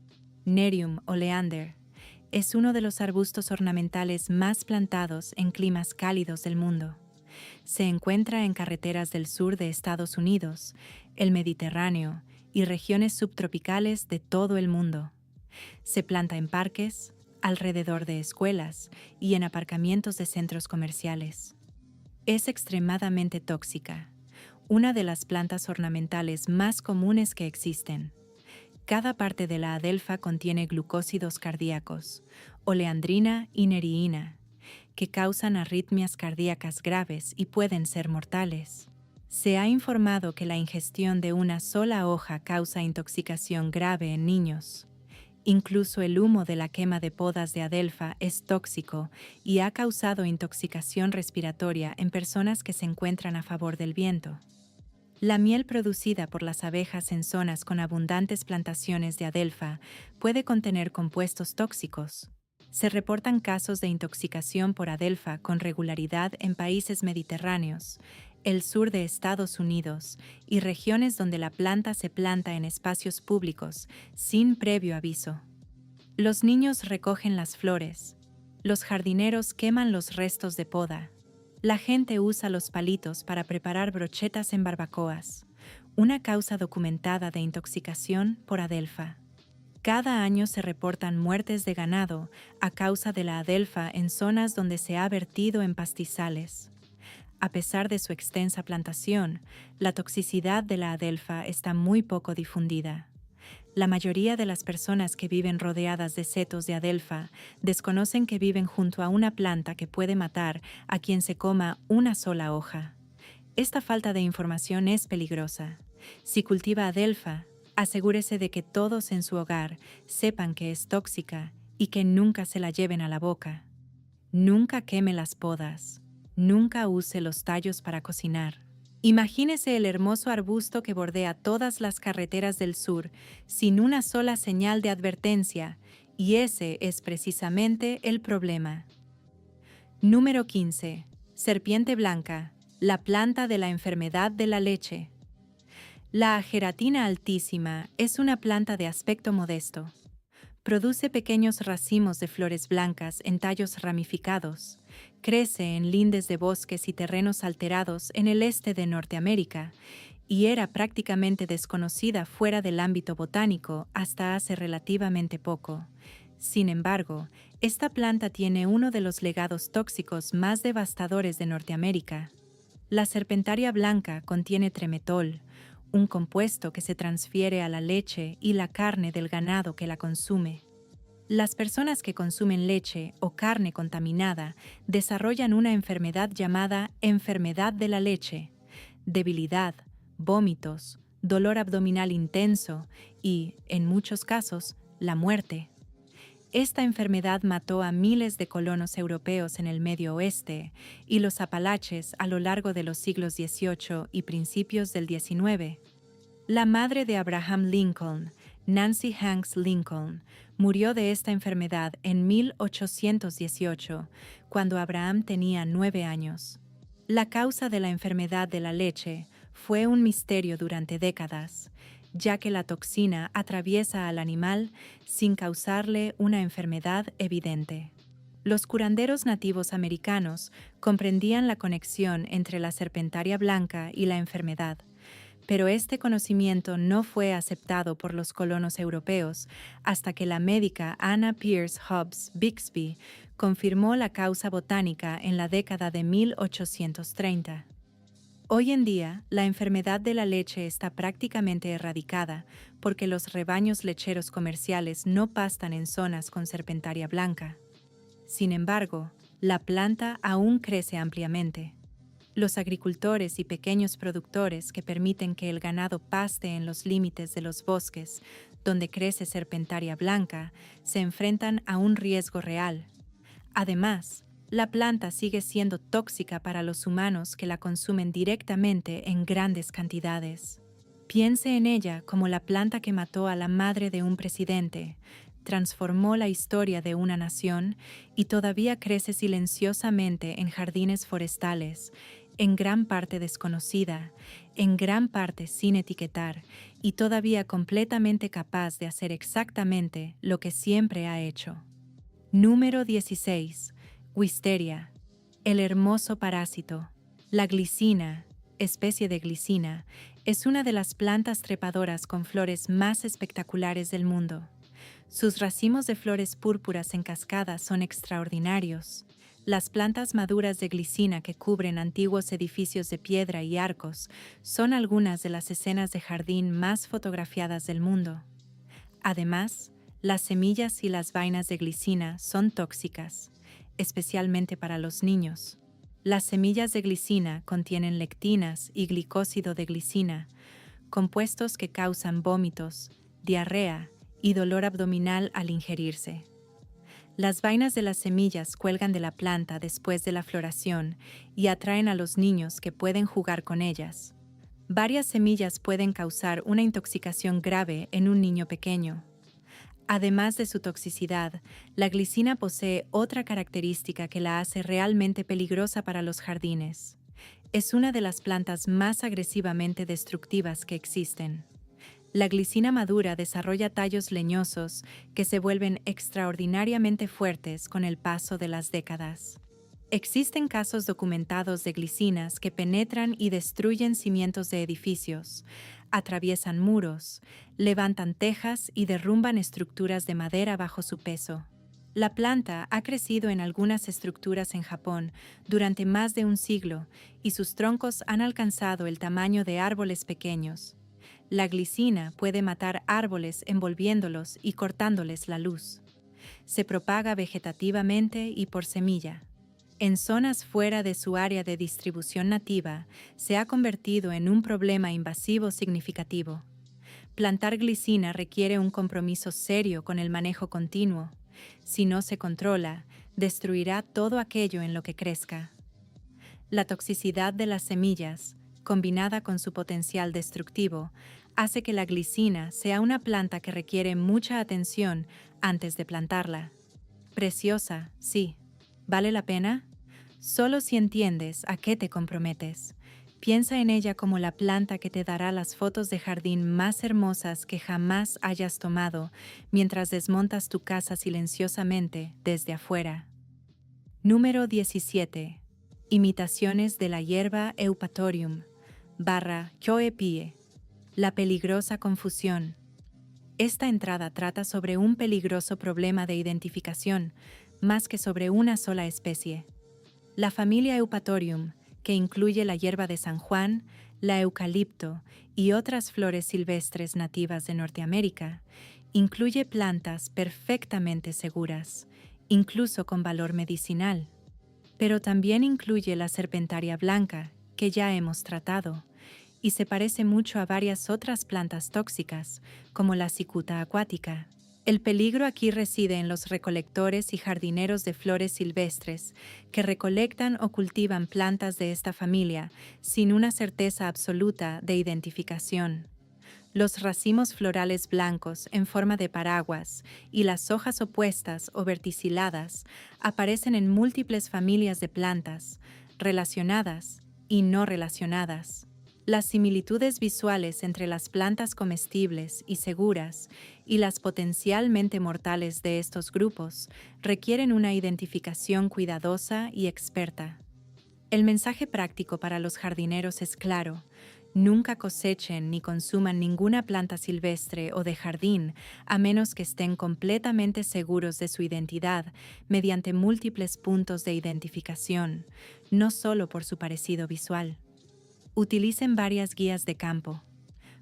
Nerium oleander, es uno de los arbustos ornamentales más plantados en climas cálidos del mundo. Se encuentra en carreteras del sur de Estados Unidos, el Mediterráneo y regiones subtropicales de todo el mundo. Se planta en parques, alrededor de escuelas y en aparcamientos de centros comerciales. Es extremadamente tóxica, una de las plantas ornamentales más comunes que existen. Cada parte de la adelfa contiene glucósidos cardíacos, oleandrina y neriína, que causan arritmias cardíacas graves y pueden ser mortales. Se ha informado que la ingestión de una sola hoja causa intoxicación grave en niños. Incluso el humo de la quema de podas de adelfa es tóxico y ha causado intoxicación respiratoria en personas que se encuentran a favor del viento. La miel producida por las abejas en zonas con abundantes plantaciones de adelfa puede contener compuestos tóxicos. Se reportan casos de intoxicación por adelfa con regularidad en países mediterráneos, el sur de Estados Unidos y regiones donde la planta se planta en espacios públicos sin previo aviso. Los niños recogen las flores. Los jardineros queman los restos de poda. La gente usa los palitos para preparar brochetas en barbacoas, una causa documentada de intoxicación por adelfa. Cada año se reportan muertes de ganado a causa de la adelfa en zonas donde se ha vertido en pastizales. A pesar de su extensa plantación, la toxicidad de la adelfa está muy poco difundida. La mayoría de las personas que viven rodeadas de setos de adelfa desconocen que viven junto a una planta que puede matar a quien se coma una sola hoja. Esta falta de información es peligrosa. Si cultiva adelfa, asegúrese de que todos en su hogar sepan que es tóxica y que nunca se la lleven a la boca. Nunca queme las podas. Nunca use los tallos para cocinar. Imagínese el hermoso arbusto que bordea todas las carreteras del sur sin una sola señal de advertencia, y ese es precisamente el problema. Número 15. Serpiente blanca, la planta de la enfermedad de la leche. La ageratina altísima es una planta de aspecto modesto. Produce pequeños racimos de flores blancas en tallos ramificados. Crece en lindes de bosques y terrenos alterados en el este de Norteamérica y era prácticamente desconocida fuera del ámbito botánico hasta hace relativamente poco. Sin embargo, esta planta tiene uno de los legados tóxicos más devastadores de Norteamérica. La serpentaria blanca contiene tremetol, un compuesto que se transfiere a la leche y la carne del ganado que la consume. Las personas que consumen leche o carne contaminada desarrollan una enfermedad llamada enfermedad de la leche, debilidad, vómitos, dolor abdominal intenso y, en muchos casos, la muerte. Esta enfermedad mató a miles de colonos europeos en el Medio Oeste y los Apalaches a lo largo de los siglos XVIII y principios del XIX. La madre de Abraham Lincoln, Nancy Hanks Lincoln, murió de esta enfermedad en 1818, cuando Abraham tenía 9 años. La causa de la enfermedad de la leche fue un misterio durante décadas, ya que la toxina atraviesa al animal sin causarle una enfermedad evidente. Los curanderos nativos americanos comprendían la conexión entre la serpentaria blanca y la enfermedad, pero este conocimiento no fue aceptado por los colonos europeos hasta que la médica Anna Pierce Hobbs Bixby confirmó la causa botánica en la década de 1830. Hoy en día, la enfermedad de la leche está prácticamente erradicada porque los rebaños lecheros comerciales no pastan en zonas con serpentaria blanca. Sin embargo, la planta aún crece ampliamente. Los agricultores y pequeños productores que permiten que el ganado paste en los límites de los bosques, donde crece serpentaria blanca, se enfrentan a un riesgo real. Además, la planta sigue siendo tóxica para los humanos que la consumen directamente en grandes cantidades. Piense en ella como la planta que mató a la madre de un presidente, transformó la historia de una nación y todavía crece silenciosamente en jardines forestales, en gran parte desconocida, en gran parte sin etiquetar y todavía completamente capaz de hacer exactamente lo que siempre ha hecho. Número 16. Wisteria, el hermoso parásito. La glicina, especie de glicina, es una de las plantas trepadoras con flores más espectaculares del mundo. Sus racimos de flores púrpuras en cascada son extraordinarios. Las plantas maduras de glicina que cubren antiguos edificios de piedra y arcos son algunas de las escenas de jardín más fotografiadas del mundo. Además, las semillas y las vainas de glicina son tóxicas, especialmente para los niños. Las semillas de glicina contienen lectinas y glicósido de glicina, compuestos que causan vómitos, diarrea y dolor abdominal al ingerirse. Las vainas de las semillas cuelgan de la planta después de la floración y atraen a los niños que pueden jugar con ellas. Varias semillas pueden causar una intoxicación grave en un niño pequeño. Además de su toxicidad, la glicina posee otra característica que la hace realmente peligrosa para los jardines. Es una de las plantas más agresivamente destructivas que existen. La glicina madura desarrolla tallos leñosos que se vuelven extraordinariamente fuertes con el paso de las décadas. Existen casos documentados de glicinas que penetran y destruyen cimientos de edificios, atraviesan muros, levantan tejas y derrumban estructuras de madera bajo su peso. La planta ha crecido en algunas estructuras en Japón durante más de un siglo y sus troncos han alcanzado el tamaño de árboles pequeños. La glicina puede matar árboles envolviéndolos y cortándoles la luz. Se propaga vegetativamente y por semilla. En zonas fuera de su área de distribución nativa, se ha convertido en un problema invasivo significativo. Plantar glicina requiere un compromiso serio con el manejo continuo. Si no se controla, destruirá todo aquello en lo que crezca. La toxicidad de las semillas, combinada con su potencial destructivo, hace que la glicina sea una planta que requiere mucha atención antes de plantarla. Preciosa, sí. ¿Vale la pena? Solo si entiendes a qué te comprometes. Piensa en ella como la planta que te dará las fotos de jardín más hermosas que jamás hayas tomado mientras desmontas tu casa silenciosamente desde afuera. Número 17. Imitaciones de la hierba Eupatorium /Kyoepie. La peligrosa confusión. Esta entrada trata sobre un peligroso problema de identificación, más que sobre una sola especie. La familia Eupatorium, que incluye la hierba de San Juan, la eucalipto y otras flores silvestres nativas de Norteamérica, incluye plantas perfectamente seguras, incluso con valor medicinal. Pero también incluye la serpentaria blanca, que ya hemos tratado, y se parece mucho a varias otras plantas tóxicas, como la cicuta acuática. El peligro aquí reside en los recolectores y jardineros de flores silvestres que recolectan o cultivan plantas de esta familia sin una certeza absoluta de identificación. Los racimos florales blancos en forma de paraguas y las hojas opuestas o verticiladas aparecen en múltiples familias de plantas, relacionadas y no relacionadas. Las similitudes visuales entre las plantas comestibles y seguras y las potencialmente mortales de estos grupos requieren una identificación cuidadosa y experta. El mensaje práctico para los jardineros es claro: nunca cosechen ni consuman ninguna planta silvestre o de jardín a menos que estén completamente seguros de su identidad mediante múltiples puntos de identificación, no solo por su parecido visual. Utilicen varias guías de campo.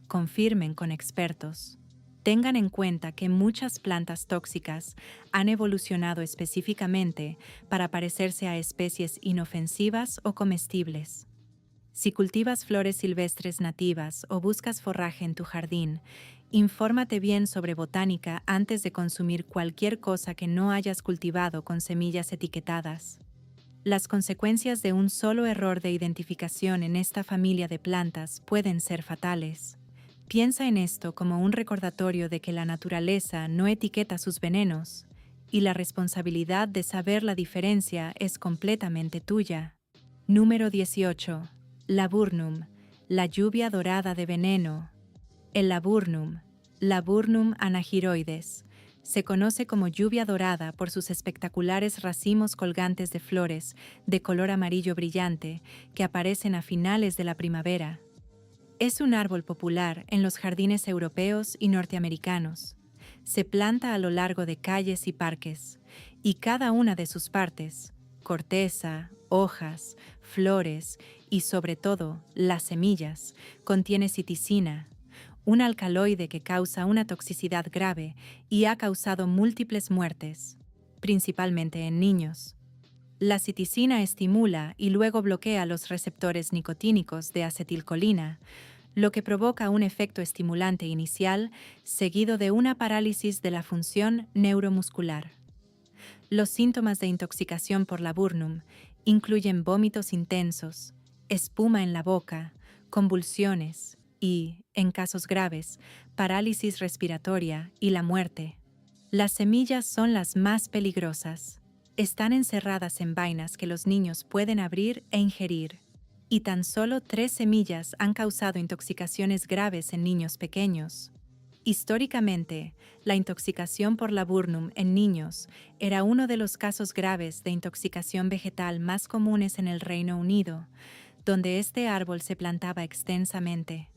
Confirmen con expertos. Tengan en cuenta que muchas plantas tóxicas han evolucionado específicamente para parecerse a especies inofensivas o comestibles. Si cultivas flores silvestres nativas o buscas forraje en tu jardín, infórmate bien sobre botánica antes de consumir cualquier cosa que no hayas cultivado con semillas etiquetadas. Las consecuencias de un solo error de identificación en esta familia de plantas pueden ser fatales. Piensa en esto como un recordatorio de que la naturaleza no etiqueta sus venenos, y la responsabilidad de saber la diferencia es completamente tuya. Número 18. Laburnum, la lluvia dorada de veneno. El laburnum, Laburnum anagyroides, se conoce como lluvia dorada por sus espectaculares racimos colgantes de flores de color amarillo brillante que aparecen a finales de la primavera. Es un árbol popular en los jardines europeos y norteamericanos. Se planta a lo largo de calles y parques, y cada una de sus partes, corteza, hojas, flores y sobre todo las semillas, contiene citicina, un alcaloide que causa una toxicidad grave y ha causado múltiples muertes, principalmente en niños. La citicina estimula y luego bloquea los receptores nicotínicos de acetilcolina, lo que provoca un efecto estimulante inicial seguido de una parálisis de la función neuromuscular. Los síntomas de intoxicación por laburnum incluyen vómitos intensos, espuma en la boca, convulsiones y, en casos graves, parálisis respiratoria y la muerte. Las semillas son las más peligrosas. Están encerradas en vainas que los niños pueden abrir e ingerir. Y tan solo 3 semillas han causado intoxicaciones graves en niños pequeños. Históricamente, la intoxicación por laburnum en niños era uno de los casos graves de intoxicación vegetal más comunes en el Reino Unido, donde este árbol se plantaba extensamente.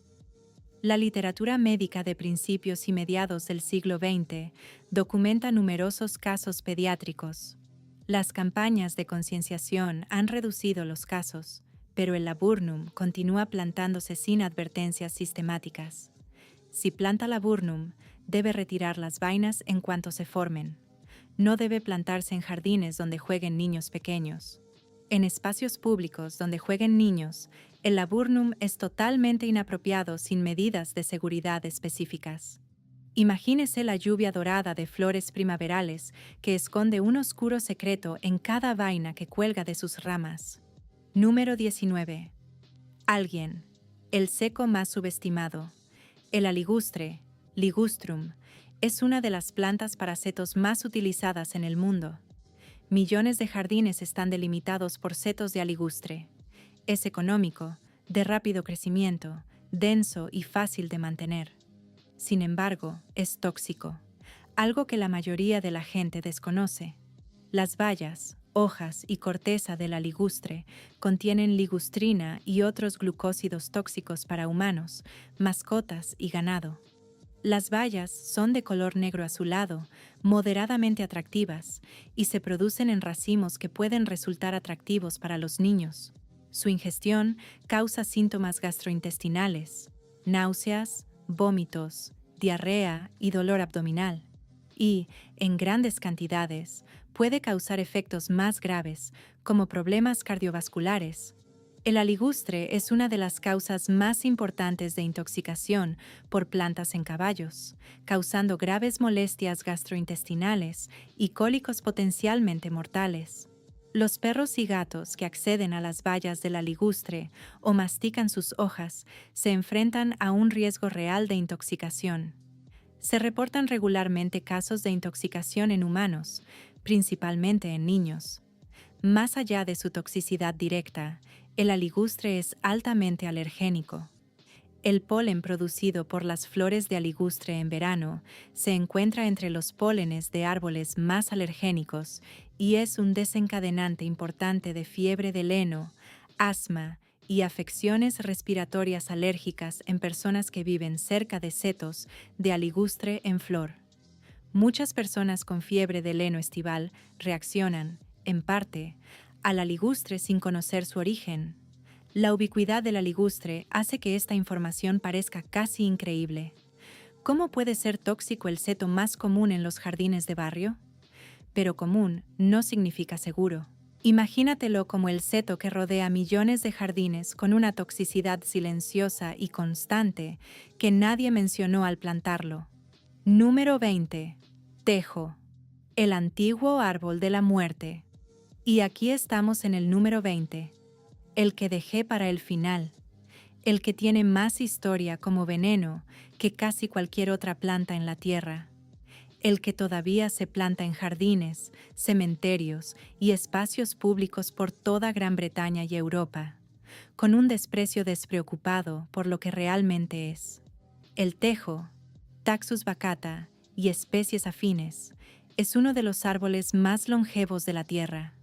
La literatura médica de principios y mediados del siglo XX documenta numerosos casos pediátricos. Las campañas de concienciación han reducido los casos, pero el laburnum continúa plantándose sin advertencias sistemáticas. Si planta laburnum, debe retirar las vainas en cuanto se formen. No debe plantarse en jardines donde jueguen niños pequeños. En espacios públicos donde jueguen niños, el laburnum es totalmente inapropiado sin medidas de seguridad específicas. Imagínese la lluvia dorada de flores primaverales que esconde un oscuro secreto en cada vaina que cuelga de sus ramas. Número 19. Alguien, el seco más subestimado. El aligustre, Ligustrum, es una de las plantas paracetos más utilizadas en el mundo. Millones de jardines están delimitados por setos de aligustre. Es económico, de rápido crecimiento, denso y fácil de mantener. Sin embargo, es tóxico, algo que la mayoría de la gente desconoce. Las bayas, hojas y corteza de la ligustre contienen ligustrina y otros glucósidos tóxicos para humanos, mascotas y ganado. Las bayas son de color negro azulado, moderadamente atractivas, y se producen en racimos que pueden resultar atractivos para los niños. Su ingestión causa síntomas gastrointestinales, náuseas, vómitos, diarrea y dolor abdominal. Y, en grandes cantidades, puede causar efectos más graves, como problemas cardiovasculares. El aligustre es una de las causas más importantes de intoxicación por plantas en caballos, causando graves molestias gastrointestinales y cólicos potencialmente mortales. Los perros y gatos que acceden a las bayas del aligustre o mastican sus hojas se enfrentan a un riesgo real de intoxicación. Se reportan regularmente casos de intoxicación en humanos, principalmente en niños. Más allá de su toxicidad directa, el aligustre es altamente alergénico. El polen producido por las flores de aligustre en verano se encuentra entre los pólenes de árboles más alergénicos y es un desencadenante importante de fiebre del heno, asma y afecciones respiratorias alérgicas en personas que viven cerca de setos de aligustre en flor. Muchas personas con fiebre del heno estival reaccionan, en parte, a la ligustre sin conocer su origen. La ubicuidad de la ligustre hace que esta información parezca casi increíble. ¿Cómo puede ser tóxico el seto más común en los jardines de barrio? Pero común no significa seguro. Imagínatelo como el seto que rodea millones de jardines con una toxicidad silenciosa y constante que nadie mencionó al plantarlo. Número 20. Tejo. El antiguo árbol de la muerte. Y aquí estamos en el número 20. El que dejé para el final. El que tiene más historia como veneno que casi cualquier otra planta en la tierra. El que todavía se planta en jardines, cementerios y espacios públicos por toda Gran Bretaña y Europa, con un desprecio despreocupado por lo que realmente es. El tejo, Taxus baccata y especies afines, es uno de los árboles más longevos de la tierra.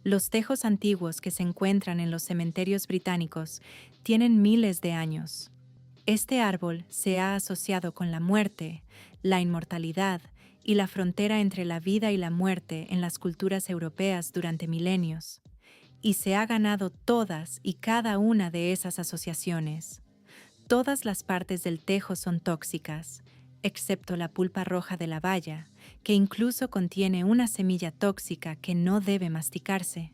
Los tejos antiguos que se encuentran en los cementerios británicos tienen miles de años. Este árbol se ha asociado con la muerte, la inmortalidad y la frontera entre la vida y la muerte en las culturas europeas durante milenios, y se ha ganado todas y cada una de esas asociaciones. Todas las partes del tejo son tóxicas, excepto la pulpa roja de la baya, que incluso contiene una semilla tóxica que no debe masticarse.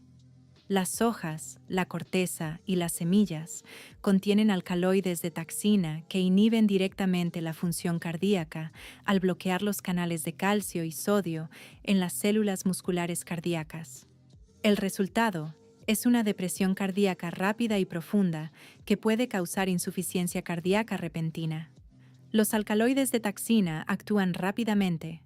Las hojas, la corteza y las semillas contienen alcaloides de taxina que inhiben directamente la función cardíaca al bloquear los canales de calcio y sodio en las células musculares cardíacas. El resultado es una depresión cardíaca rápida y profunda que puede causar insuficiencia cardíaca repentina. Los alcaloides de taxina actúan rápidamente.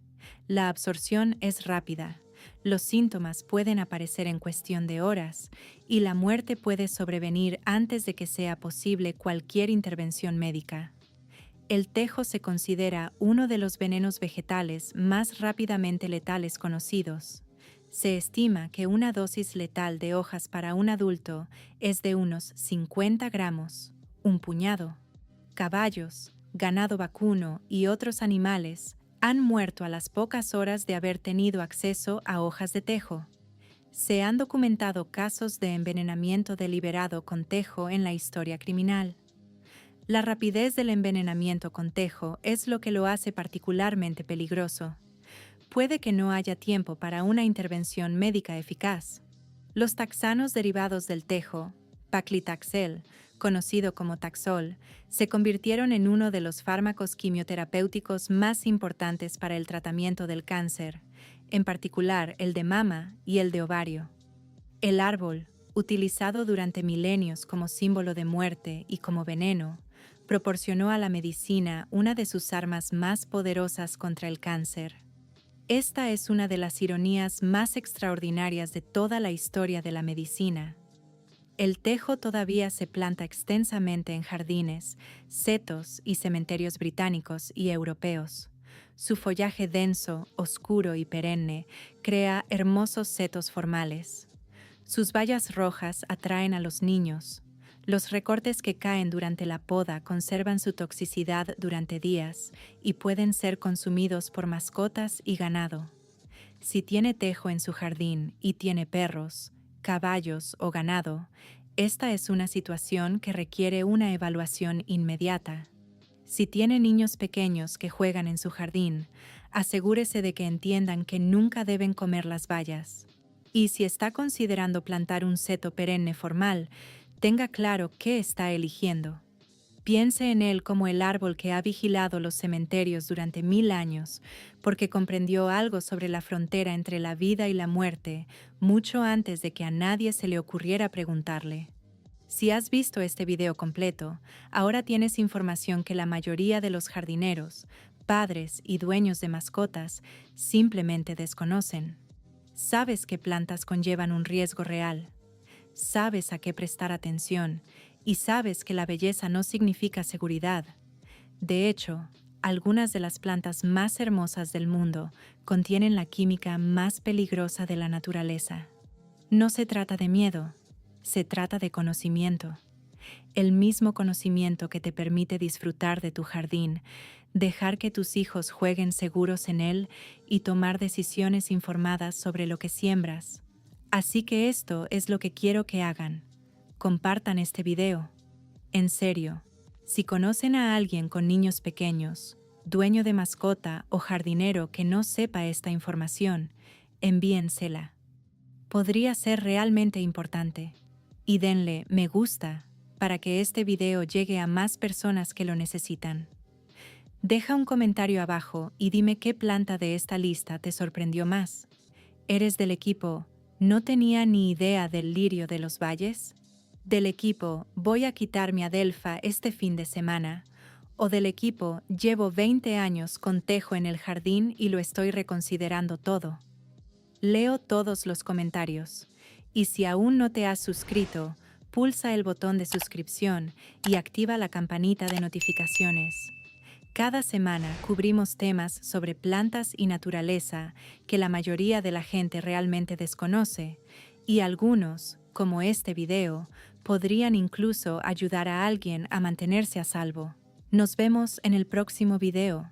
La absorción es rápida. Los síntomas pueden aparecer en cuestión de horas y la muerte puede sobrevenir antes de que sea posible cualquier intervención médica. El tejo se considera uno de los venenos vegetales más rápidamente letales conocidos. Se estima que una dosis letal de hojas para un adulto es de unos 50 gramos, un puñado. Caballos, ganado vacuno y otros animales han muerto a las pocas horas de haber tenido acceso a hojas de tejo. Se han documentado casos de envenenamiento deliberado con tejo en la historia criminal. La rapidez del envenenamiento con tejo es lo que lo hace particularmente peligroso. Puede que no haya tiempo para una intervención médica eficaz. Los taxanos derivados del tejo, paclitaxel, conocido como Taxol, se convirtieron en uno de los fármacos quimioterapéuticos más importantes para el tratamiento del cáncer, en particular el de mama y el de ovario. El árbol, utilizado durante milenios como símbolo de muerte y como veneno, proporcionó a la medicina una de sus armas más poderosas contra el cáncer. Esta es una de las ironías más extraordinarias de toda la historia de la medicina. El tejo todavía se planta extensamente en jardines, setos y cementerios británicos y europeos. Su follaje denso, oscuro y perenne crea hermosos setos formales. Sus bayas rojas atraen a los niños. Los recortes que caen durante la poda conservan su toxicidad durante días y pueden ser consumidos por mascotas y ganado. Si tiene tejo en su jardín y tiene perros, caballos o ganado, esta es una situación que requiere una evaluación inmediata. Si tiene niños pequeños que juegan en su jardín, asegúrese de que entiendan que nunca deben comer las bayas. Y si está considerando plantar un seto perenne formal, tenga claro qué está eligiendo. Piense en él como el árbol que ha vigilado los cementerios durante 1000 años, porque comprendió algo sobre la frontera entre la vida y la muerte mucho antes de que a nadie se le ocurriera preguntarle. Si has visto este video completo, ahora tienes información que la mayoría de los jardineros, padres y dueños de mascotas simplemente desconocen. Sabes que plantas conllevan un riesgo real. Sabes a qué prestar atención y sabes que la belleza no significa seguridad. De hecho, algunas de las plantas más hermosas del mundo contienen la química más peligrosa de la naturaleza. No se trata de miedo, se trata de conocimiento. El mismo conocimiento que te permite disfrutar de tu jardín, dejar que tus hijos jueguen seguros en él y tomar decisiones informadas sobre lo que siembras. Así que esto es lo que quiero que hagan. Compartan este video. En serio, si conocen a alguien con niños pequeños, dueño de mascota o jardinero que no sepa esta información, envíensela. Podría ser realmente importante. Y denle me gusta para que este video llegue a más personas que lo necesitan. Deja un comentario abajo y dime qué planta de esta lista te sorprendió más. ¿Eres del equipo no tenía ni idea del lirio de los valles? ¿Del equipo voy a quitar mi adelfa este fin de semana? ¿O del equipo llevo 20 años con tejo en el jardín y lo estoy reconsiderando todo? Leo todos los comentarios. Y si aún no te has suscrito, pulsa el botón de suscripción y activa la campanita de notificaciones. Cada semana cubrimos temas sobre plantas y naturaleza que la mayoría de la gente realmente desconoce, y algunos, como este video, podrían incluso ayudar a alguien a mantenerse a salvo. Nos vemos en el próximo video.